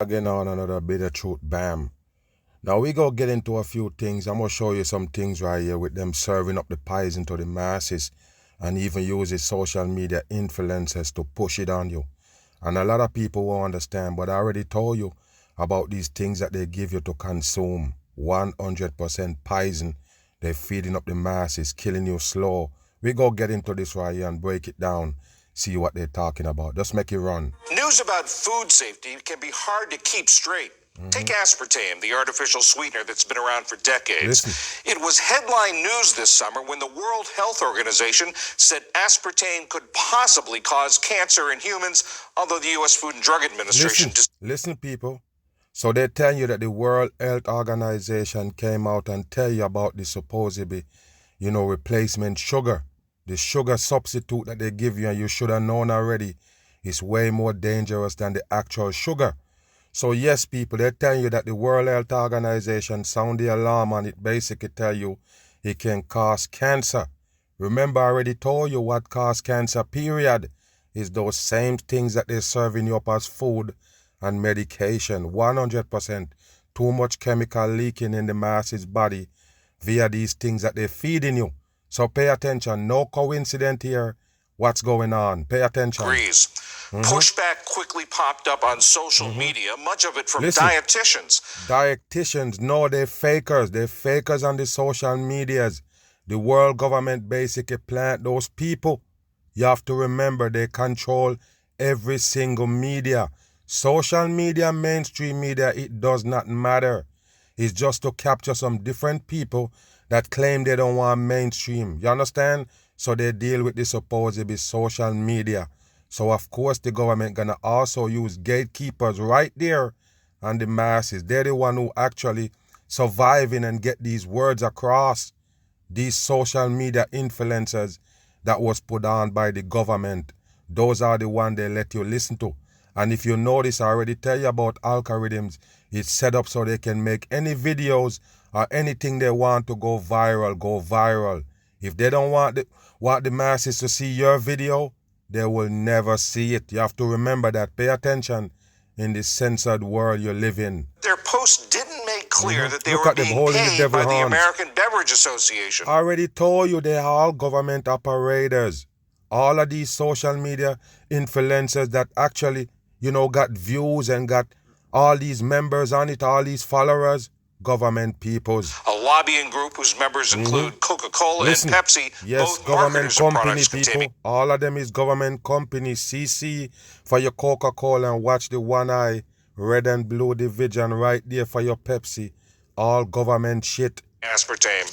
Again on another bit of truth, bam. Now we go get into a few things. I'm gonna show you some things right here with them serving up the poison to the masses and even uses social media influencers to push it on you. And a lot of people won't understand, but I already told you about these things that they give you to consume. 100% poison. They're feeding up the masses, killing you slow. We go get into this right here and break it down. See what they're talking about. Just make it run. News about food safety can be hard to keep straight. Take aspartame, the artificial sweetener that's been around for decades. Listen. It was headline news this summer when the World Health Organization said aspartame could possibly cause cancer in humans, although the U.S. Food and Drug Administration... Listen, people. So they tell you that the World Health Organization came out and tell you about the supposedly, replacement sugar. The sugar substitute that they give you, and you should have known already, is way more dangerous than the actual sugar. So yes, people, they're telling you that the World Health Organization sound the alarm, and it basically tell you it can cause cancer. Remember, I already told you what cause cancer, period, is those same things that they're serving you up as food and medication. 100% too much chemical leaking in the masses' body via these things that they're feeding you. So pay attention. No coincidence here. What's going on? Pay attention. Agrees. Pushback quickly popped up on social media, much of it from dietitians. Dietitians, no, they're fakers. They're fakers on the social medias. The world government basically plant those people. You have to remember they control every single media. Social media, mainstream media, it does not matter. It's just to capture some different people that claim they don't want mainstream. You understand? So they deal with the supposedly social media. So of course the government gonna also use gatekeepers right there on the masses. They're the one who actually surviving and get these words across. These social media influencers that was put on by the government. Those are the ones they let you listen to. And if you notice, I already tell you about algorithms. It's set up so they can make any videos or anything they want to go viral, go viral. If they don't want the masses to see your video, they will never see it. You have to remember that. Pay attention in this censored world you live in. Their post didn't make clear that they were being paid by the American Beverage Association. I already told you they are all government operators. All of these social media influencers that actually, got views and got all these members on it, all these followers, government peoples. A lobbying group whose members include Coca-Cola and Pepsi, yes, both government company people. Containing... All of them is government companies. CC for your Coca-Cola and watch the one eye, red and blue division right there for your Pepsi. All government shit. Aspartame.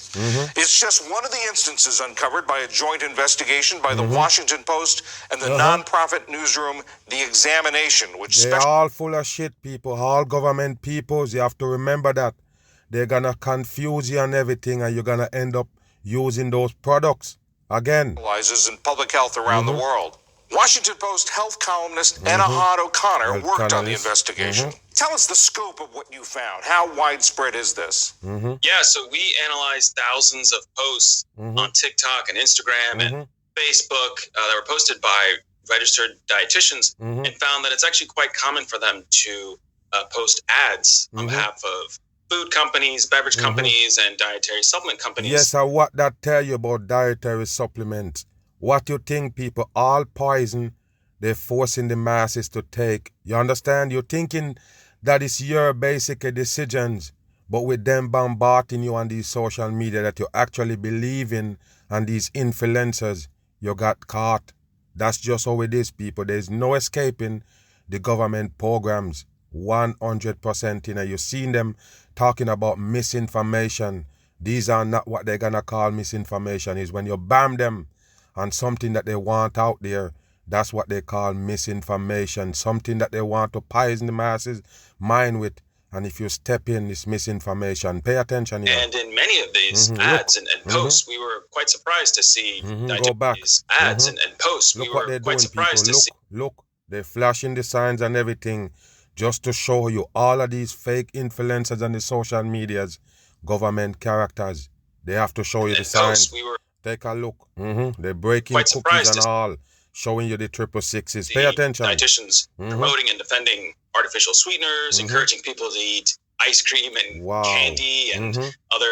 It's just one of the instances uncovered by a joint investigation by the Washington Post and the nonprofit newsroom The Examination, which they're all full of shit, people. All government peoples. You have to remember that. They're gonna confuse you and everything, and you're gonna end up using those products again. Specializes in public health around the world. Washington Post health columnist Anna Hod O'Connor worked on the investigation. Tell us the scope of what you found. How widespread is this? Yeah, so we analyzed thousands of posts on TikTok and Instagram and Facebook that were posted by registered dietitians and found that it's actually quite common for them to post ads on behalf of food companies, beverage companies, and dietary supplement companies. Yes, and what that tell you about dietary supplements? What you think, people, all poison they're forcing the masses to take. You understand? You're thinking that it's your basic decisions, but with them bombarding you on these social media that you actually believe in and these influencers, you got caught. That's just how it is, people. There's no escaping the government programs. 100%. You've seen them talking about misinformation. These are not what they're gonna call misinformation. Is when you bam them on something that they want out there. That's what they call misinformation. Something that they want to poison the masses' mind with. And if you step in, it's misinformation. Pay attention here. And in many of these ads and posts, we were quite surprised to see these ads and posts. Look what they're doing, people. Look, they're flashing the signs and everything just to show you all of these fake influencers on the social medias, government characters. They have to show you the signs. Take a look. They're breaking cookies and all. showing you the 666s. Pay attention. Dietitians promoting and defending artificial sweeteners, encouraging people to eat ice cream and candy and other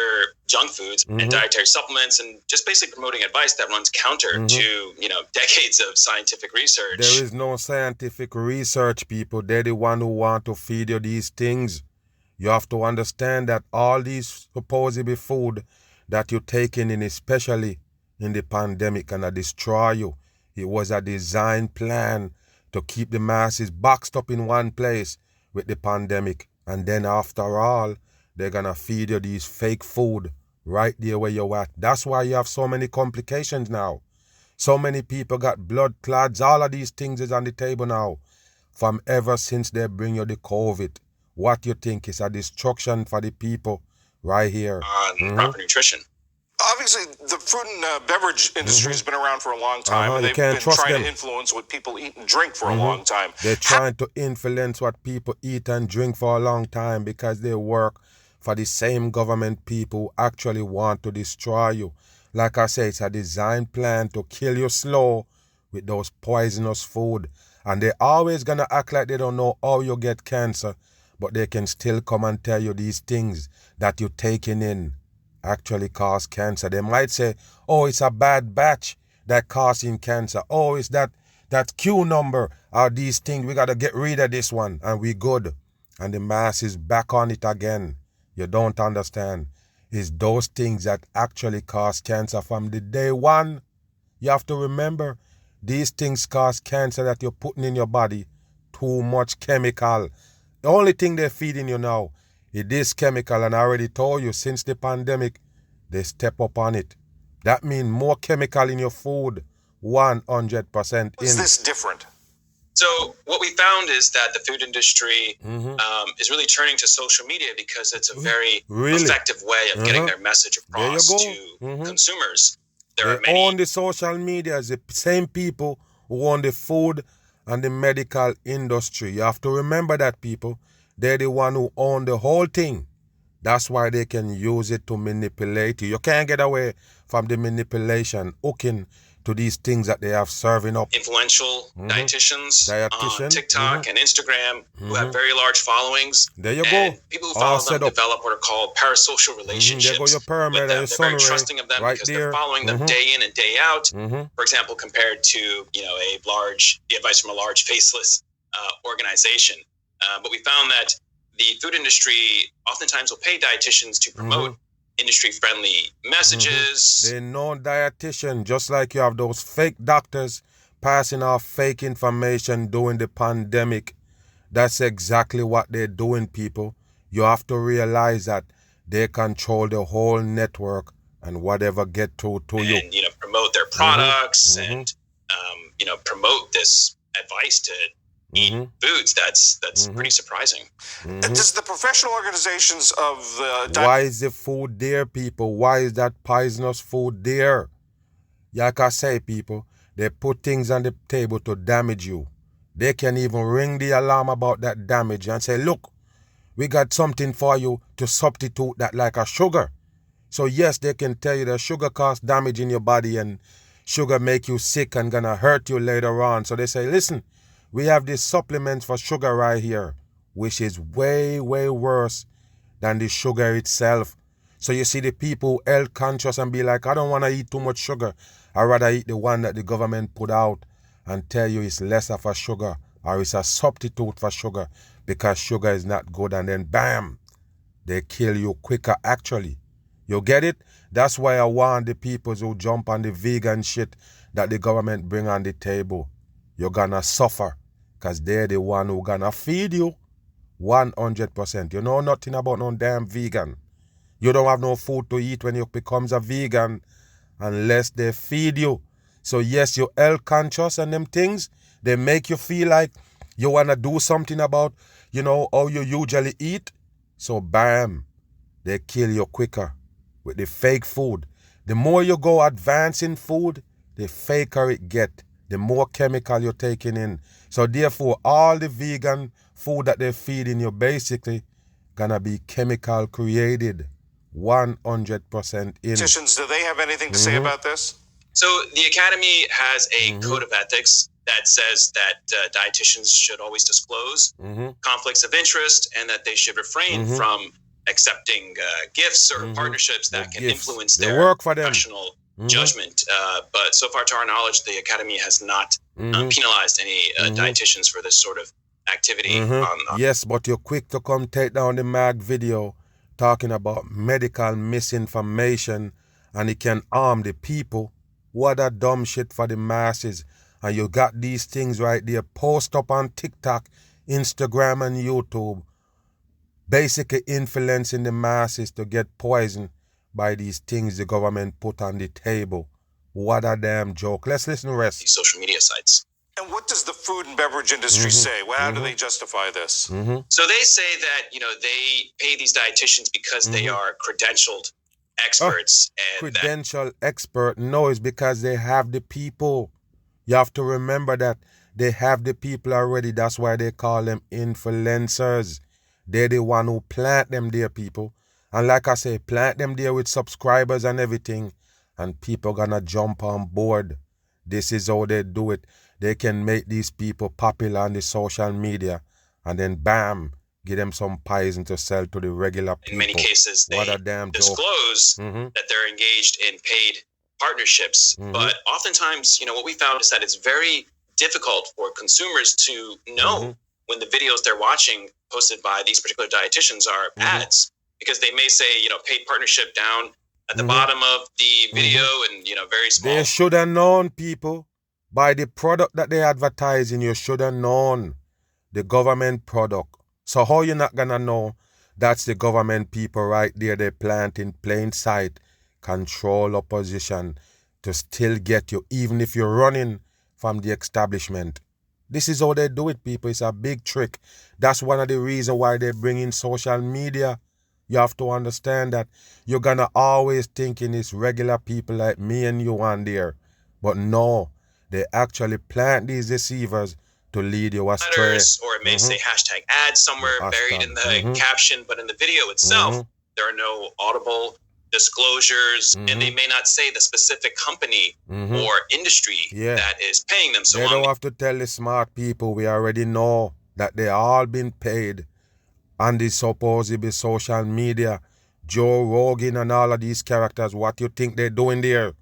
junk foods and dietary supplements, and just basically promoting advice that runs counter to, decades of scientific research. There is no scientific research, people. They're the one who want to feed you these things. You have to understand that all these supposedly food that you're taking in, especially in the pandemic, gonna destroy you. It was a design plan to keep the masses boxed up in one place with the pandemic. And then after all, they're gonna feed you these fake food right there where you're at. That's why you have so many complications now. So many people got blood clots. All of these things is on the table now. From ever since they bring you the COVID. What you think is a destruction for the people right here. Proper nutrition. Obviously, the food and beverage industry has been around for a long time, and they've been trying to influence what people eat and drink for a long time. They're trying to influence what people eat and drink for a long time because they work for the same government people who actually want to destroy you. Like I say, it's a design plan to kill you slow with those poisonous food. And they're always going to act like they don't know how you get cancer, but they can still come and tell you these things that you're taking in actually cause cancer. They might say, oh, it's a bad batch that causing cancer. Oh, it's that Q number or these things. We got to get rid of this one and we good. And the mass is back on it again. You don't understand. It's those things that actually cause cancer from the day one. You have to remember, these things cause cancer that you're putting in your body. Too much chemical. The only thing they're feeding you now, it is chemical, and I already told you, since the pandemic, they step up on it. That means more chemical in your food, 100%. Is this different? So what we found is that the food industry is really turning to social media because it's a very effective way of getting their message across to consumers. They own the social media, the same people who own the food and the medical industry. You have to remember that, people. They're the one who own the whole thing. That's why they can use it to manipulate you. You can't get away from the manipulation, hooking to these things that they have serving up. Influential dietitians on TikTok and Instagram who have very large followings. There you go. People who follow them develop what are called parasocial relationships there go your pyramid with them. They're very trusting of them because they're following them day in and day out. For example, compared to the advice from a large faceless organization. But we found that the food industry oftentimes will pay dietitians to promote industry-friendly messages. They're no dietitian, just like you have those fake doctors passing off fake information during the pandemic. That's exactly what they're doing, people. You have to realize that they control the whole network and whatever get through to you. And, promote their products and, promote this advice to eat foods. That's pretty surprising. Does the professional organizations of the... Why is the food there, people? Why is that poisonous food there? Like I say, people, they put things on the table to damage you. They can even ring the alarm about that damage and say, look, we got something for you to substitute that like a sugar. So yes, they can tell you that sugar causes damage in your body and sugar make you sick and gonna hurt you later on. So they say, listen, we have this supplement for sugar right here, which is way, way worse than the sugar itself. So you see the people health conscious and be like, I don't want to eat too much sugar. I'd rather eat the one that the government put out and tell you it's less of a sugar or it's a substitute for sugar because sugar is not good. And then bam, they kill you quicker actually. You get it? That's why I want the people who jump on the vegan shit that the government bring on the table. You're gonna suffer. Because they're the one who gonna feed you 100%. You know nothing about no damn vegan. You don't have no food to eat when you becomes a vegan unless they feed you. So yes, you're health conscious and them things, they make you feel like you wanna do something about, how you usually eat. So bam, they kill you quicker with the fake food. The more you go advancing food, the faker it get. The more chemical you're taking in. So therefore, all the vegan food that they're feeding you basically gonna be chemical created 100% in. Dietitians, do they have anything to say about this? So the Academy has a code of ethics that says that dietitians should always disclose conflicts of interest and that they should refrain from accepting gifts or partnerships that can influence their professional judgment. But so far, to our knowledge, the Academy has not penalized any dietitians for this sort of activity. Yes, but you're quick to come take down the mag video talking about medical misinformation and it can harm the people. What a dumb shit for the masses. And you got these things right there, post up on TikTok, Instagram and YouTube, basically influencing the masses to get poisoned by these things the government put on the table. What a damn joke. Let's listen to the rest. These social media sites. And what does the food and beverage industry say? Well, how do they justify this? So they say that, they pay these dietitians because they are credentialed experts. And credentialed expert? No, it's because they have the people. You have to remember that they have the people already. That's why they call them influencers. They're the one who plant them there, people. And like I say, plant them there with subscribers and everything. And people gonna jump on board. This is how they do it. They can make these people popular on the social media. And then bam, give them some poison to sell to the regular people. In many cases, they disclose that they're engaged in paid partnerships. But oftentimes, what we found is that it's very difficult for consumers to know when the videos they're watching posted by these particular dietitians are ads, because they may say, paid partnership down at the bottom of the video and, very small. They should have known, people, by the product that they advertising. You should have known the government product. So how you not gonna know that's the government people right there? They plant in plain sight, control opposition to still get you, even if you're running from the establishment. This is how they do it, people. It's a big trick. That's one of the reasons why they bring in social media. You have to understand that you're gonna always thinking it's regular people like me and you on there. But no, they actually plant these deceivers to lead you astray. Or it may say hashtag ads somewhere buried in the caption, but in the video itself, there are no audible disclosures, and they may not say the specific company or industry that is paying them. So they don't have to tell the smart people. We already know that they all been paid on the supposedly social media. Joe Rogan and all of these characters, what you think they're doing there?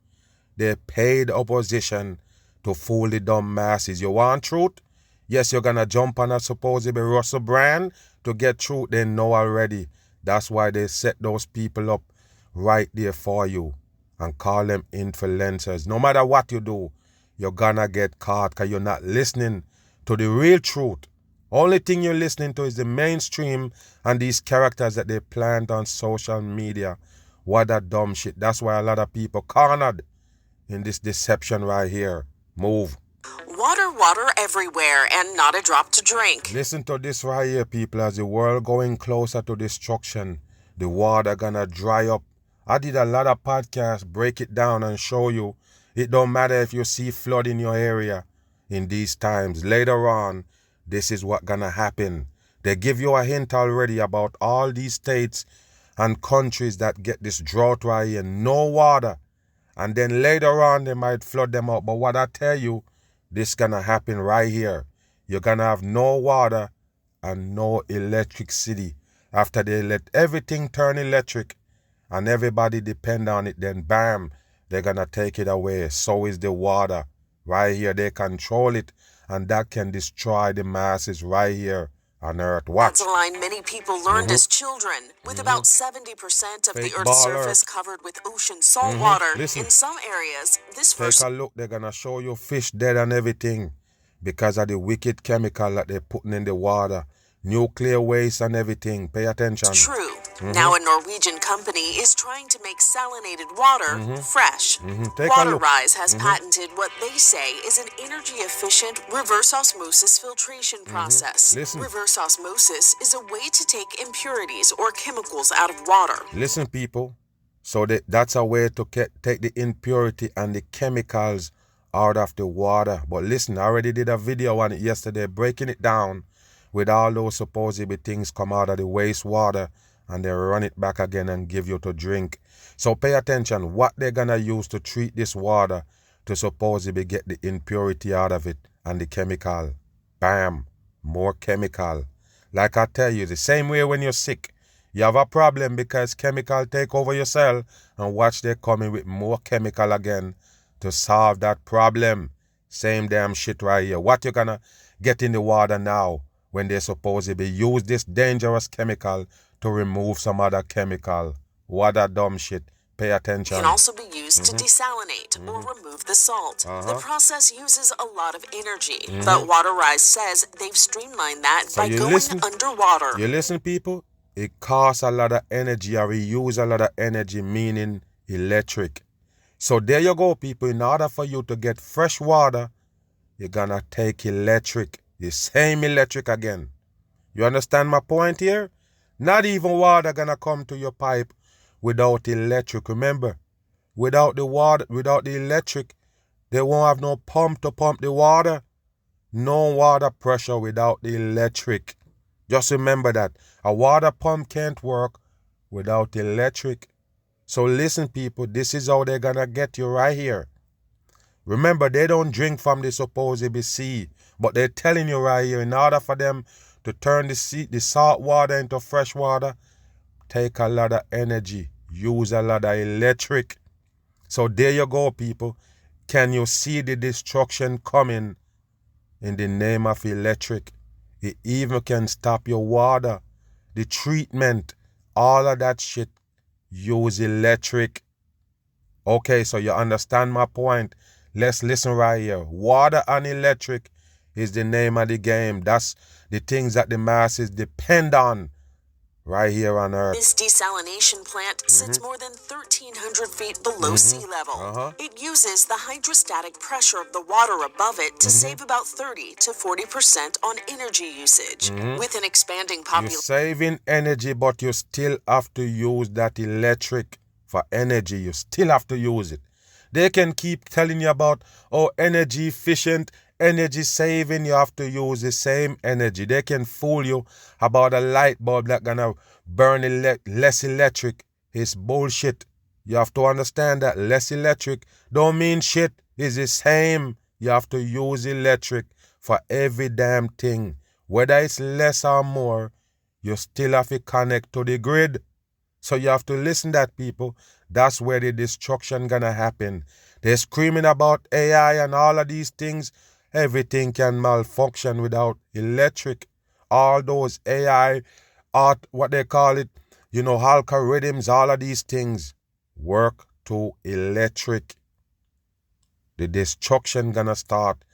They paid opposition to fool the dumb masses. You want truth? Yes, you're gonna jump on a supposedly Russell Brand to get truth. They know already. That's why they set those people up right there for you and call them influencers. No matter what you do, you're gonna get caught because you're not listening to the real truth. Only thing you're listening to is the mainstream and these characters that they plant on social media. What a dumb shit. That's why a lot of people cornered in this deception right here. Move. Water everywhere and not a drop to drink. Listen to this right here, people. As the world going closer to destruction, the water gonna dry up. I did a lot of podcasts, break it down and show you. It don't matter if you see flood in your area in these times. Later on, this is what gonna happen. They give you a hint already about all these states and countries that get this drought right here. No water. And then later on, they might flood them out. But what I tell you, this gonna happen right here. You're gonna have no water and no electricity. After they let everything turn electric and everybody depend on it, then bam, they're gonna take it away. So is the water. Right here, they control it, and that can destroy the masses right here on Earth. Watch. That's a line many people learned as children. With about 70% of the Earth's surface covered with ocean salt water, in some areas, this Take a look. They're gonna show you fish dead and everything because of the wicked chemical that they're putting in the water. Nuclear waste and everything. Pay attention. True. Now a Norwegian company is trying to make salinated water fresh. Waterrise has patented what they say is an energy-efficient reverse osmosis filtration process. Reverse osmosis is a way to take impurities or chemicals out of water. Listen, people. So that's a way to take the impurity and the chemicals out of the water. But listen, I already did a video on it yesterday, breaking it down with all those supposedly things come out of the wastewater and they run it back again and give you to drink. So pay attention what they're gonna use to treat this water to supposedly get the impurity out of it and the chemical. Bam, more chemical. Like I tell you, the same way when you're sick, you have a problem because chemical take over your cell, and watch they coming with more chemical again to solve that problem. Same damn shit right here. What you gonna get in the water now when they supposedly use this dangerous chemical to remove some other chemical? What a dumb shit. Pay attention. Can also be used to desalinate or remove the salt. The process uses a lot of energy, but Waterrise says they've streamlined that by going underwater. You listen, people? It costs a lot of energy, or we use a lot of energy, meaning electric. So there you go, people. In order for you to get fresh water, you're gonna take electric. The same electric again. You understand my point here? Not even water gonna come to your pipe without electric. Remember, without the water, without the electric, they won't have no pump to pump the water. No water pressure without the electric. Just remember that. A water pump can't work without electric. So listen, people, this is how they're gonna get you right here. Remember, they don't drink from the supposed sea, but they're telling you right here, in order for them to turn the salt water into fresh water, take a lot of energy, use a lot of electric. So there you go, people. Can you see the destruction coming in the name of electric? It even can stop your water, the treatment, all of that shit. Use electric. Okay, so you understand my point. Let's listen right here. Water and electric is the name of the game. That's the things that the masses depend on right here on Earth. This desalination plant sits more than 1,300 feet below sea level. It uses the hydrostatic pressure of the water above it to save about 30 to 40% on energy usage. With an expanding population, you're saving energy, but you still have to use that electric for energy. You still have to use it. They can keep telling you about, oh, energy efficient, energy saving. You have to use the same energy. They can fool you about a light bulb that's gonna burn less electric. It's bullshit. You have to understand that less electric don't mean shit. It's the same. You have to use electric for every damn thing. Whether it's less or more, you still have to connect to the grid. So you have to listen to that, people. That's where the destruction gonna happen. They're screaming about AI and all of these things. Everything can malfunction without electric. All those AI, art, what they call it, algorithms, all of these things work to electric. The destruction gonna start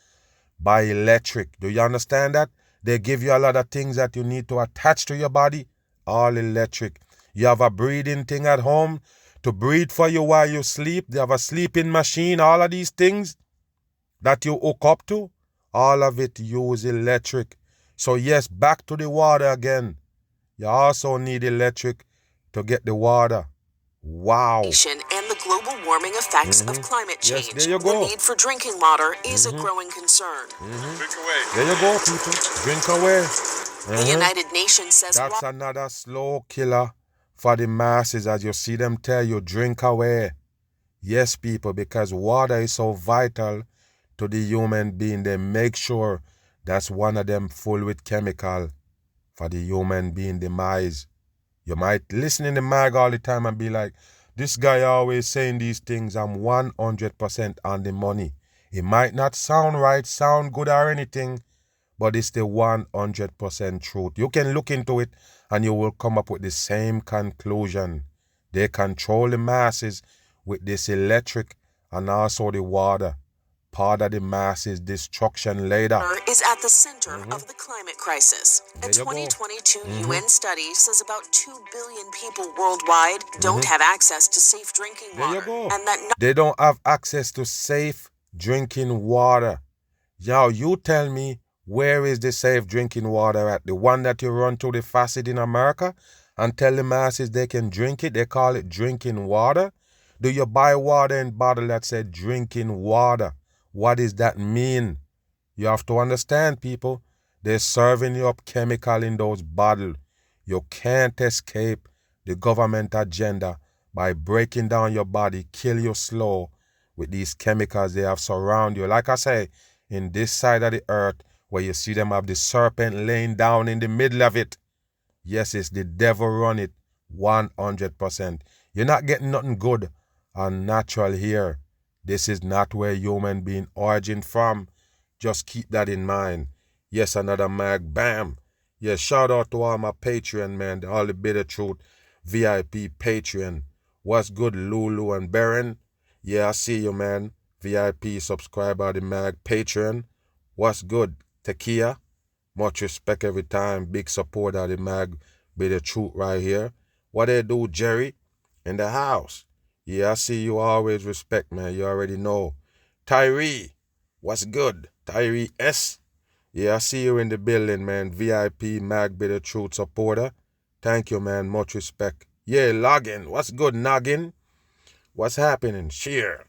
by electric. Do you understand that? They give you a lot of things that you need to attach to your body. All electric. You have a breathing thing at home to breathe for you while you sleep. They have a sleeping machine. All of these things that you hook up to, all of it use electric. So yes, back to the water again. You also need electric to get the water. Wow. And the global warming effects of climate change. Yes, there you go. The need for drinking water is a growing concern. Drink away. There you go, people. Drink away. The United Nations says that's another slow killer for the masses, as you see them tell you, drink away. Yes, people, because water is so vital to the human being. They make sure that's one of them full with chemical for the human being demise. You might listen in the mag all the time and be like, this guy always saying these things. I'm 100% on the money. It might not sound right, sound good or anything, but it's the 100% truth. You can look into it and you will come up with the same conclusion. They control the masses with this electric and also the water. Part of the masses' destruction later. Is at the center of the climate crisis. A 2022 UN study says about 2 billion people worldwide don't have access to safe drinking water. And that they don't have access to safe drinking water. Yo, you tell me, where is the safe drinking water at? The one that you run to the faucet in America and tell the masses they can drink it? They call it drinking water. Do you buy water in bottle that said drinking water? What does that mean? You have to understand, people. They're serving you up chemical in those bottles. You can't escape the government agenda by breaking down your body, kill you slow with these chemicals they have surround you. Like I say, in this side of the earth, where you see them have the serpent laying down in the middle of it. Yes, it's the devil run it 100%. You're not getting nothing good and natural here. This is not where human being origin from. Just keep that in mind. Yes, another mag, bam. Yes, shout out to all my Patreon, man. All the Bitter Truth VIP Patreon. What's good, Lulu and Baron? Yeah, I see you, man. VIP subscriber of the mag Patreon. What's good, Takia? Much respect every time. Big support of the mag Bitter Truth right here. What they do, Jerry? In the house. Yeah, I see you always respect, man. You already know. Tyree, what's good? Tyree S. Yeah, I see you in the building, man. VIP Mag Bitter Truth supporter. Thank you, man. Much respect. Yeah, Loggin. What's good, Noggin? What's happening? Sheer.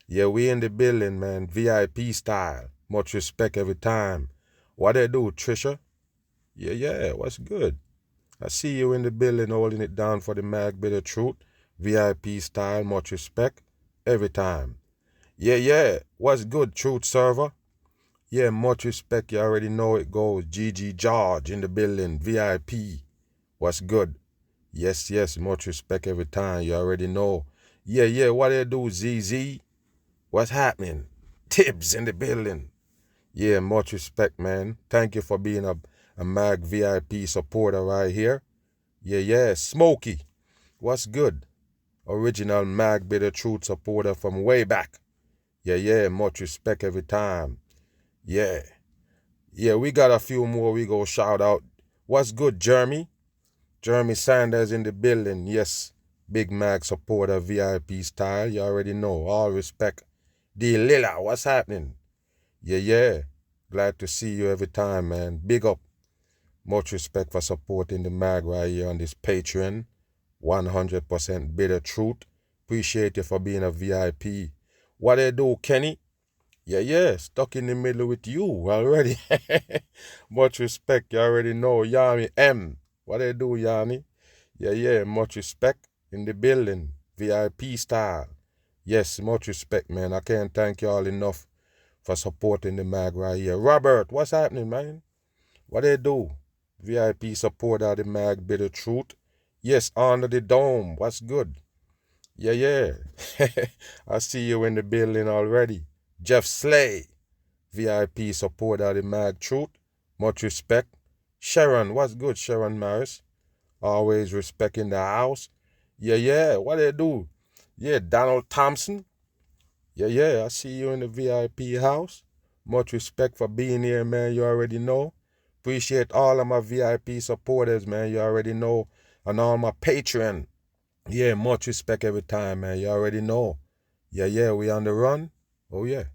Yeah, we in the building, man. VIP style. Much respect every time. What they do, Trisha? Yeah. What's good? I see you in the building holding it down for the Mag Bitter Truth. VIP style, much respect, every time. Yeah, what's good, Truth Server? Yeah, much respect, you already know it goes. GG George in the building, VIP, what's good? Yes, much respect every time, you already know. Yeah, what they do, ZZ? What's happening? Tibbs in the building. Yeah, much respect, man. Thank you for being a Mag VIP supporter right here. Yeah, Smokey, what's good? Original Mag Bitter Truth supporter from way back. Yeah, much respect every time. Yeah, we got a few more we go shout out. What's good, Jeremy? Jeremy Sanders in the building. Yes, Big Mag supporter, VIP style. You already know. All respect. D. Lila, what's happening? Yeah. Glad to see you every time, man. Big up. Much respect for supporting the Mag right here on this Patreon. 100% Bitter Truth. Appreciate you for being a VIP. What they do, Kenny? Yeah, stuck in the middle with you already. Much respect, you already know. Yanni M. What they do, Yanni? Yeah, much respect in the building. VIP style. Yes, much respect, man. I can't thank you all enough for supporting the Mag right here. Robert, what's happening, man? What they do? VIP support of the Mag Bitter Truth. Yes, Under the Dome. What's good? Yeah. I see you in the building already. Jeff Slay. VIP support of the Mag Truth. Much respect. Sharon, what's good, Sharon Maris? Always respect in the house. Yeah. What they do? Yeah, Donald Thompson. Yeah. I see you in the VIP house. Much respect for being here, man. You already know. Appreciate all of my VIP supporters, man. You already know. And all my Patreon. Yeah, much respect every time, man. You already know. Yeah, we on the run. Oh, yeah.